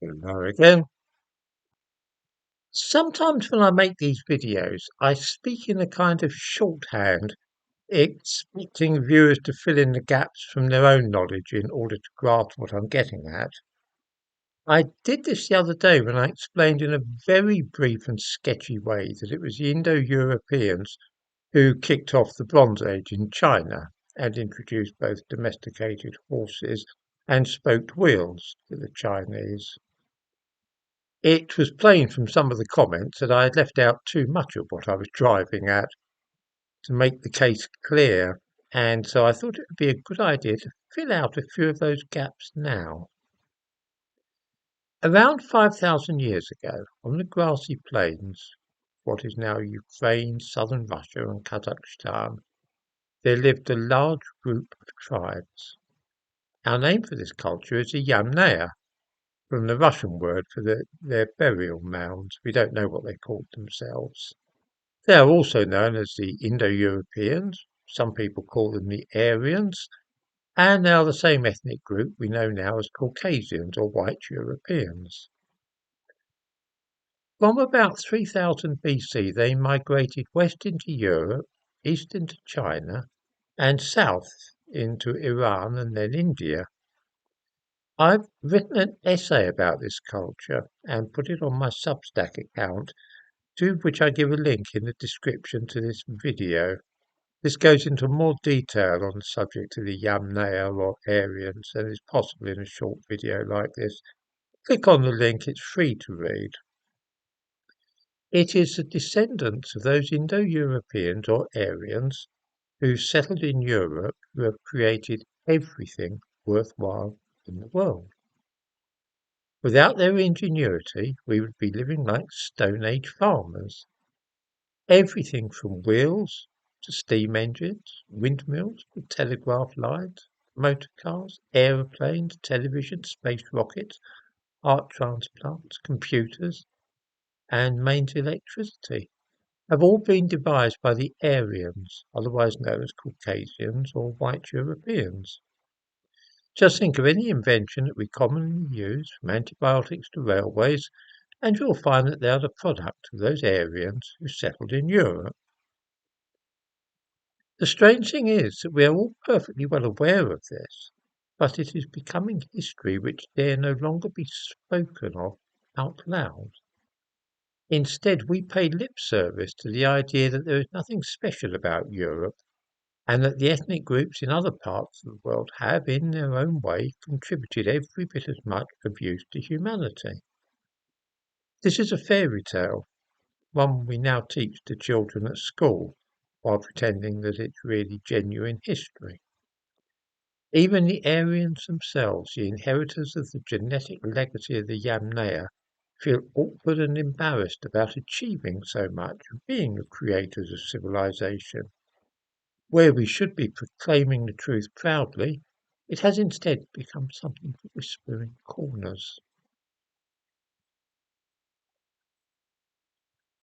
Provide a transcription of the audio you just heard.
Hello again. Sometimes when I make these videos, I speak in a kind of shorthand, expecting viewers to fill in the gaps from their own knowledge in order to grasp what I'm getting at. I did this the other day when I explained in a very brief and sketchy way that it was the Indo-Europeans who kicked off the Bronze Age in China and introduced both domesticated horses and spoked wheels to the Chinese. It was plain from some of the comments that I had left out too much of what I was driving at to make the case clear, and so I thought it would be a good idea to fill out a few of those gaps now. Around 5,000 years ago, on the grassy plains, what is now Ukraine, southern Russia, and Kazakhstan, there lived a large group of tribes. Our name for this culture is the Yamnaya, from the Russian word for their burial mounds. We don't know what they called themselves. They are also known as the Indo-Europeans. Some people call them the Aryans, and they are the same ethnic group we know now as Caucasians or white Europeans. From about 3000 BC, they migrated west into Europe, east into China, and south into Iran and then India. I've written an essay about this culture and put it on my Substack account, to which I give a link in the description to this video. This goes into more detail on the subject of the Yamnaya or Aryans and is possible in a short video like this. Click on the link, it's free to read. It is the descendants of those Indo-Europeans or Aryans who settled in Europe who have created everything worthwhile in the world. Without their ingenuity, we would be living like Stone Age farmers. Everything from wheels to steam engines, windmills to telegraph lines, motor cars, aeroplanes, television, space rockets, heart transplants, computers, and mains electricity have all been devised by the Aryans, otherwise known as Caucasians or white Europeans. Just think of any invention that we commonly use, from antibiotics to railways, and you'll find that they are the product of those Aryans who settled in Europe. The strange thing is that we are all perfectly well aware of this, but it is becoming history which dare no longer be spoken of out loud. Instead, we pay lip service to the idea that there is nothing special about Europe and that the ethnic groups in other parts of the world have, in their own way, contributed every bit as much of use to humanity. This is a fairy tale, one we now teach to children at school, while pretending that it's really genuine history. Even the Aryans themselves, the inheritors of the genetic legacy of the Yamnaya, feel awkward and embarrassed about achieving so much and being the creators of civilization. Where we should be proclaiming the truth proudly, it has instead become something to whisper in corners.